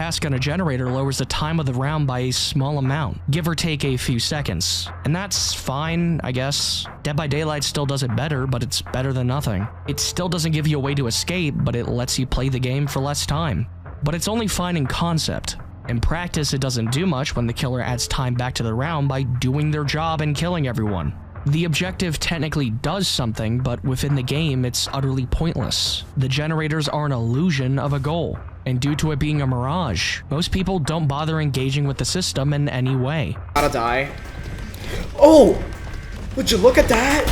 task on a generator lowers the time of the round by a small amount, give or take a few seconds. And that's fine, I guess. Dead by Daylight still does it better, but it's better than nothing. It still doesn't give you a way to escape, but it lets you play the game for less time. But it's only fine in concept. In practice, it doesn't do much when the killer adds time back to the round by doing their job and killing everyone. The objective technically does something, but within the game, it's utterly pointless. The generators are an illusion of a goal, and due to it being a mirage, most people don't bother engaging with the system in any way. Gotta die. Oh! Would you look at that?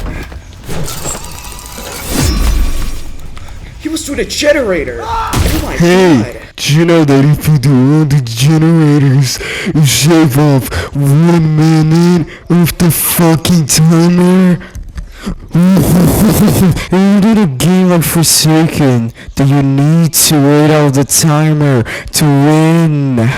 He was doing a generator! Oh my god! Do you know that if you do all the generators, you shave off 1 minute of the fucking timer? You did a game like Forsaken that you need to wait out the timer to win.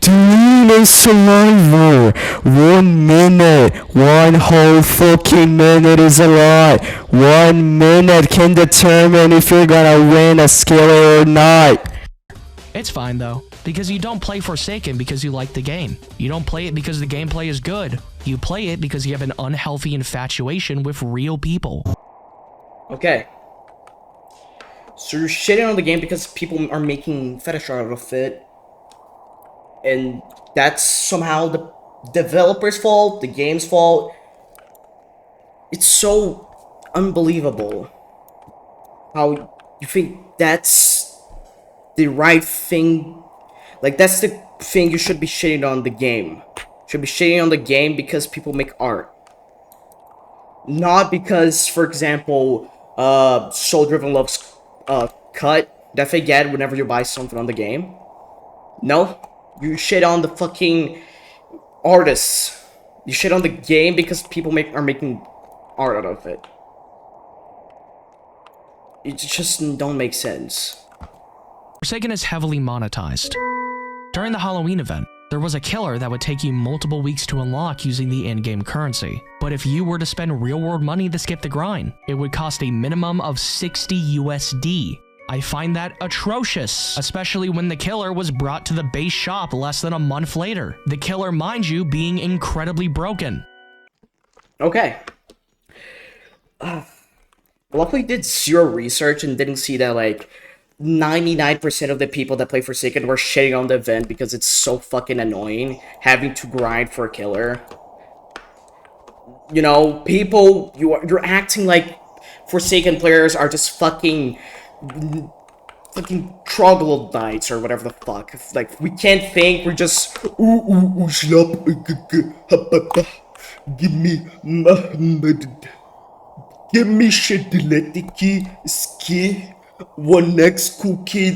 To win in Survivor, 1 minute, 1 whole fucking minute is a lot. 1 minute can determine if you're gonna win a skiller or not. It's fine though, because you don't play Forsaken because you like the game. You don't play it because the gameplay is good. You play it because you have an unhealthy infatuation with real people. Okay. So you're shitting on the game because people are making fetish out of it. And that's somehow the developer's fault, the game's fault. It's so unbelievable how you think that's the right thing. Like, that's the thing you should be shitting on the game. Should be shitting on the game because people make art. Not because, for example, Soul Driven Love's cut that they get whenever you buy something on the game. No. You shit on the fucking artists. You shit on the game because people are making art out of it. It just don't make sense. Forsaken is heavily monetized. During the Halloween event, there was a killer that would take you multiple weeks to unlock using the in-game currency. But if you were to spend real-world money to skip the grind, it would cost a minimum of 60 USD. I find that atrocious, especially when the killer was brought to the base shop less than a month later. The killer, mind you, being incredibly broken. Okay. Luckily did zero research and didn't see that, like, 99% of the people that play Forsaken were shitting on the event because it's so fucking annoying having to grind for a killer. You know, people, you're acting like Forsaken players are just fucking troglodytes or whatever the fuck. Like, we can't think, we're just give me shit ski. One next cookie.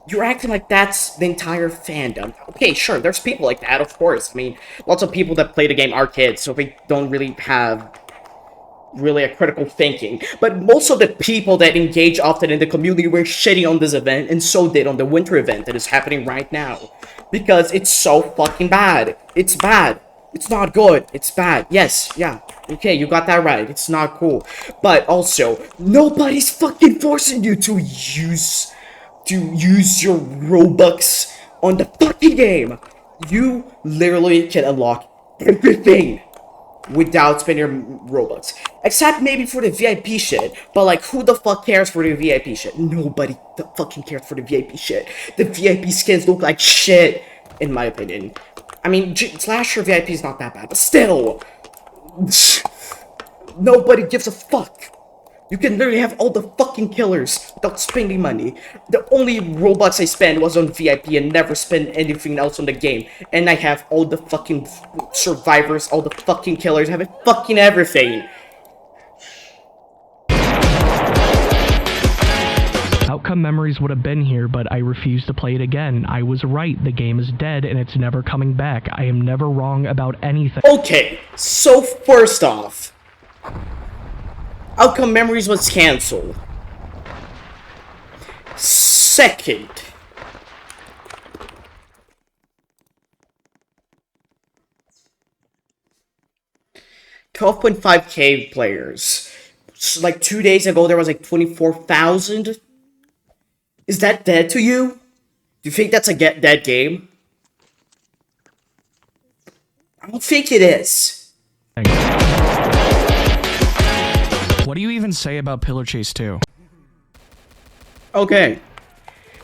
You're acting like that's the entire fandom. Okay, sure, there's people like that, of course. I mean, lots of people that play the game are kids, so they don't really have a critical thinking. But most of the people that engage often in the community were shitting on this event, and so did on the winter event that is happening right now. Because it's so fucking bad. It's bad. It's not good. It's bad. Yes, yeah. Okay, you got that right. It's not cool. But also, nobody's fucking forcing you to use your Robux on the fucking game. You literally can unlock everything without spending your Robux. Except maybe for the VIP shit. But like, who the fuck cares for the VIP shit? Nobody fucking cares for the VIP shit. The VIP skins look like shit, in my opinion. I mean, Slasher VIP is not that bad, but still. Nobody gives a fuck. You can literally have all the fucking killers without spending money. The only Robux I spent was on VIP and never spent anything else on the game. And I have all the fucking survivors, all the fucking killers, having fucking everything. Outcome Memories would have been here, but I refuse to play it again. I was right, the game is dead and it's never coming back. I am never wrong about anything. Okay, so first off, Outcome Memories was cancelled. Second, $12.5K players. Like 2 days ago, there was like 24,000. Is that dead to you? Do you think that's a dead game? I don't think it is. What do you even say about Pillar Chase 2? Okay.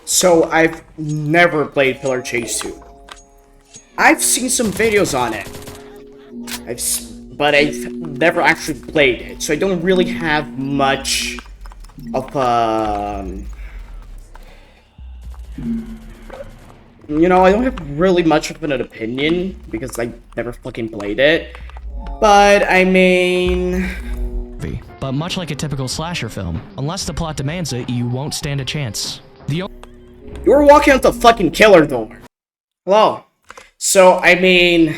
So, I've never played Pillar Chase 2. I've seen some videos on it. But I've never actually played it. So I don't really have much of you know, I don't have really much of an opinion because I never fucking played it. But I mean, but much like a typical slasher film, unless the plot demands it, you won't stand a chance. you were walking out the fucking killer door. Hello. So I mean,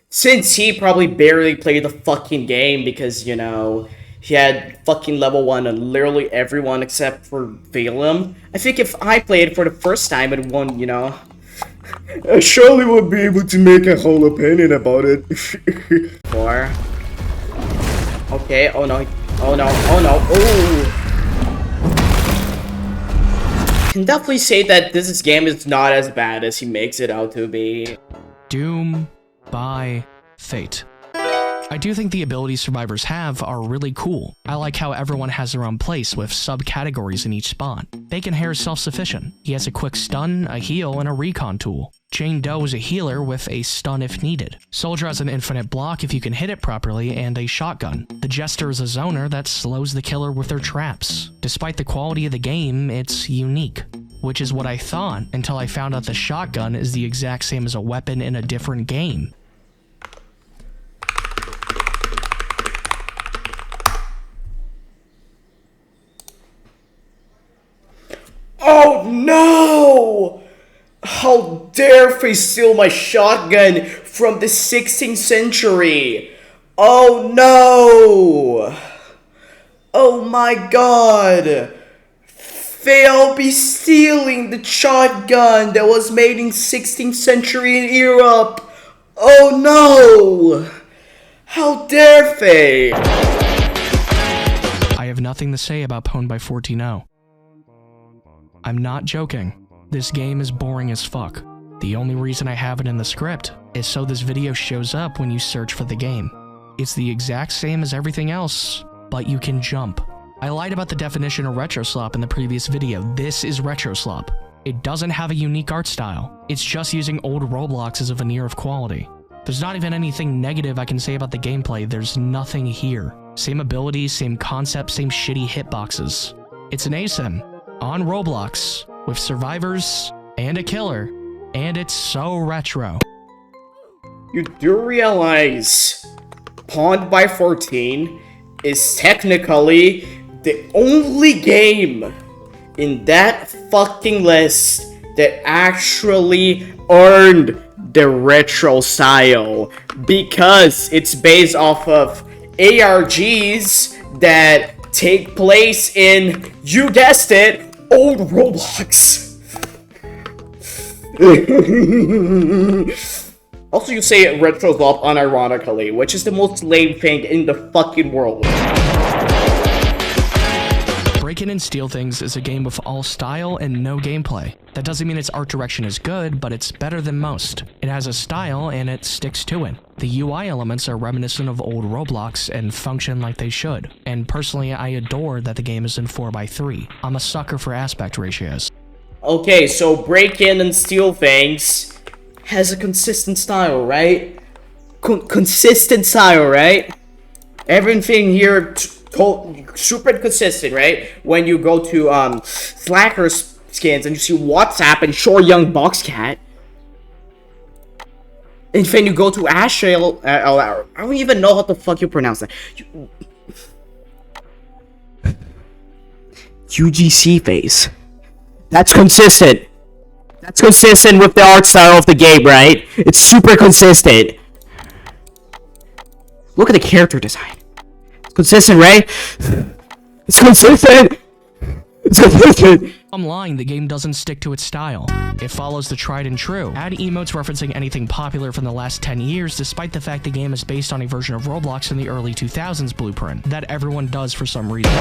since he probably barely played the fucking game because, you know, he had fucking level 1 on literally everyone except for Valem. I think if I played it for the first time and won, you know, I surely would be able to make a whole opinion about it. 4. Okay, oh no, oh no, oh no, oh! I can definitely say that this game is not as bad as he makes it out to be. Doom by Fate. I do think the abilities survivors have are really cool. I like how everyone has their own place with subcategories in each spawn. Bacon Hair is self-sufficient. He has a quick stun, a heal, and a recon tool. Jane Doe is a healer with a stun if needed. Soldier has an infinite block if you can hit it properly, and a shotgun. The Jester is a zoner that slows the killer with their traps. Despite the quality of the game, it's unique. Which is what I thought until I found out the shotgun is the exact same as a weapon in a different game. Oh no! How dare they steal my shotgun from the 16th century? Oh no! Oh my god! They'll be stealing the shotgun that was made in 16th century in Europe! Oh no! How dare they! I have nothing to say about Pwned by 14-0. I'm not joking. This game is boring as fuck. The only reason I have it in the script is so this video shows up when you search for the game. It's the exact same as everything else, but you can jump. I lied about the definition of retro slop in the previous video. This is retro slop. It doesn't have a unique art style. It's just using old Roblox as a veneer of quality. There's not even anything negative I can say about the gameplay. There's nothing here. Same abilities, same concept, same shitty hitboxes. It's an asym on Roblox with survivors and a killer, and it's so retro. You do realize Pwned by 14 is technically the only game in that fucking list that actually earned the retro style, because it's based off of ARGs that take place in, you guessed it, old Roblox. Also, you say retro slop unironically, which is the most lame thing in the fucking world. Break In and Steal Things is a game with all style and no gameplay. That doesn't mean its art direction is good, but it's better than most. It has a style and it sticks to it. The UI elements are reminiscent of old Roblox and function like they should. And personally, I adore that the game is in 4:3. I'm a sucker for aspect ratios. Okay, so Break In and Steal Things has a consistent style, right? Consistent style, right? Everything here super consistent, right? When you go to Slacker skins and you see WhatsApp and Short Young Boxcat, and then you go to Ashale, I don't even know how the fuck you pronounce that. UGC face. That's consistent. That's consistent with the art style of the game, right? It's super consistent. Look at the character design. It's consistent, right? It's consistent! It's consistent! I'm lying, the game doesn't stick to its style. It follows the tried and true. Add emotes referencing anything popular from the last 10 years, despite the fact the game is based on a version of Roblox in the early 2000s blueprint that everyone does for some reason.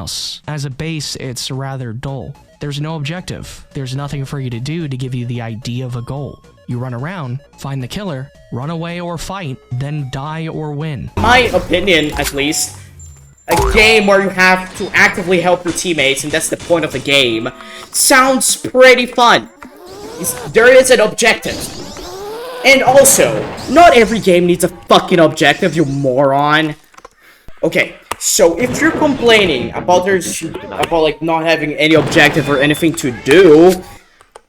else. As a base, it's rather dull. There's no objective. There's nothing for you to do to give you the idea of a goal. You run around, find the killer, run away or fight, then die or win. My opinion, at least, a game where you have to actively help your teammates, and that's the point of the game, sounds pretty fun. There is an objective. And also, not every game needs a fucking objective, you moron. Okay, so if you're complaining about like not having any objective or anything to do,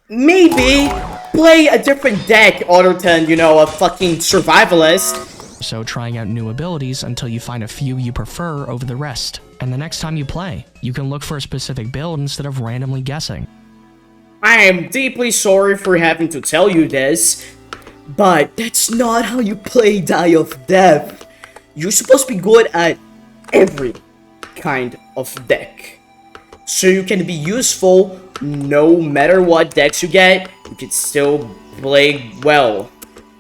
maybe play a different deck other than, you know, a fucking survivalist. So trying out new abilities until you find a few you prefer over the rest. And the next time you play, you can look for a specific build instead of randomly guessing. I am deeply sorry for having to tell you this, but that's not how you play Die of Death. You're supposed to be good at every kind of deck, so you can be useful no matter what decks you get. You can still play well.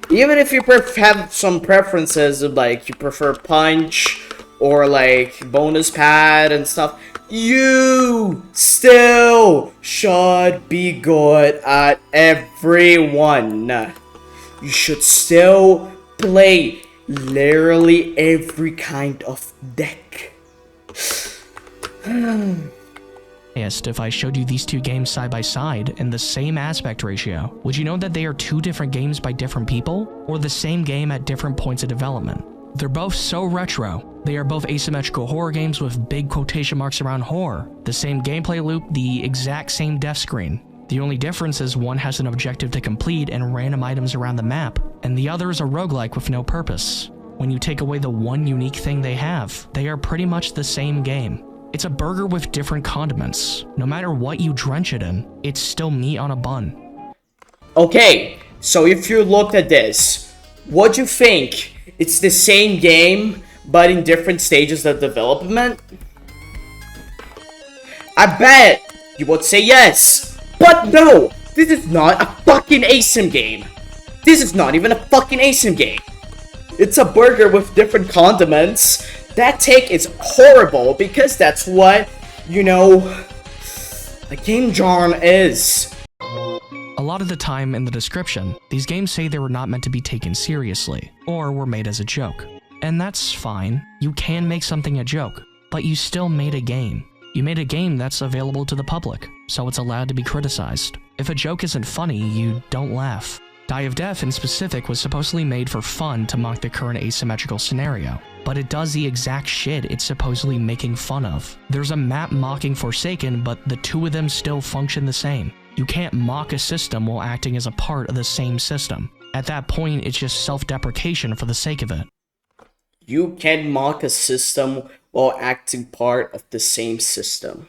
Even if you have some preferences, like you prefer punch or like bonus pad and stuff, you still should be good at everyone. You should still play literally every kind of deck. If I showed you these two games side by side in the same aspect ratio, would you know that they are two different games by different people, or the same game at different points of development? They're both so retro. They are both asymmetrical horror games with big quotation marks around horror. The same gameplay loop, the exact same death screen. The only difference is one has an objective to complete and random items around the map, and the other is a roguelike with no purpose. When you take away the one unique thing they have, they are pretty much the same game. It's a burger with different condiments. No matter what you drench it in, it's still meat on a bun. Okay, so if you looked at this, what do you think? It's the same game, but in different stages of development? I bet you would say yes. But no, this is not a fucking asym game. This is not even a fucking asym game. It's a burger with different condiments. That take is horrible because that's what, you know, a game genre is. A lot of the time in the description, these games say they were not meant to be taken seriously, or were made as a joke. And that's fine, you can make something a joke, but you still made a game. You made a game that's available to the public, so it's allowed to be criticized. If a joke isn't funny, you don't laugh. Die of Death in specific was supposedly made for fun to mock the current asymmetrical scenario, but it does the exact shit it's supposedly making fun of. There's a map mocking Forsaken, but the two of them still function the same. You can't mock a system while acting as a part of the same system. At that point, it's just self-deprecation for the sake of it. You can mock a system while acting part of the same system.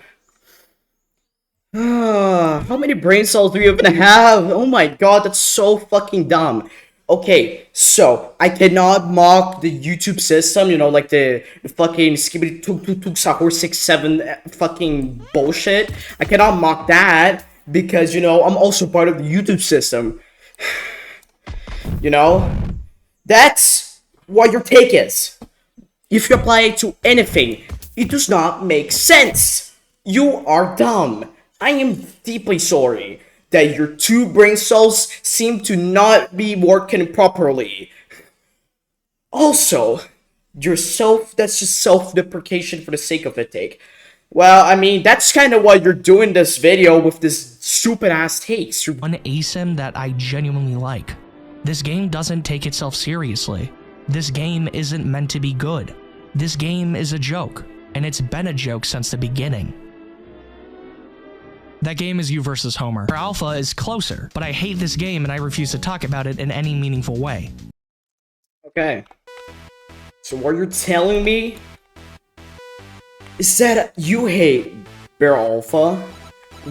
How many brain cells do you even have? Oh my god, that's so fucking dumb. Okay, so I cannot mock the YouTube system, you know, like the fucking skibbity tuk tuk tuk sahur 6-7 fucking bullshit. I cannot mock that because, you know, I'm also part of the YouTube system. You know? That's what your take is. If you apply it to anything, it does not make sense. You are dumb. I am deeply sorry that your two brain cells seem to not be working properly. Also, that's just self-deprecation for the sake of the take. Well, I mean, that's kind of what you're doing this video with this stupid-ass takes. One asym that I genuinely like. This game doesn't take itself seriously. This game isn't meant to be good. This game is a joke, and it's been a joke since the beginning. That game is You vs. Homer. Alpha is closer, but I hate this game and I refuse to talk about it in any meaningful way. Okay. So what you're telling me is that you hate Bear Alpha,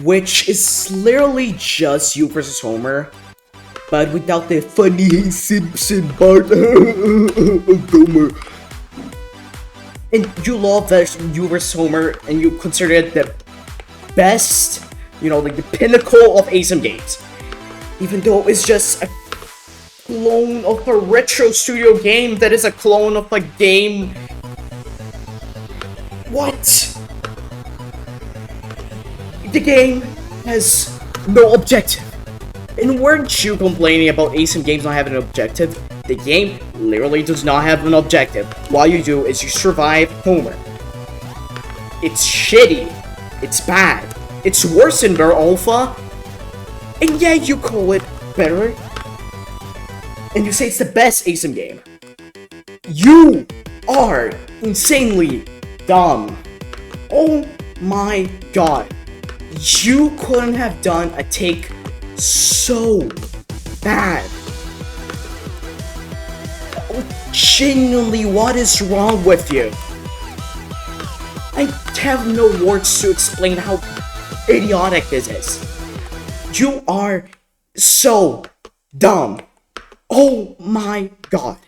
which is literally just You vs. Homer, but without the funny Simpson part of Homer. And you love You vs. Homer, and you consider it the best, you know, like the pinnacle of asym games. Even though it's just a clone of a retro studio game that is a clone of a game. What? The game has no objective. And weren't you complaining about asym games not having an objective? The game literally does not have an objective. All you do is you survive Homer. It's shitty. It's bad. It's worse than their alpha. And yeah, you call it better. And you say it's the best asym game. You are insanely dumb. Oh my god. You couldn't have done a take so bad. Genuinely, what is wrong with you? I have no words to explain how idiotic this is. You are so dumb. Oh my god.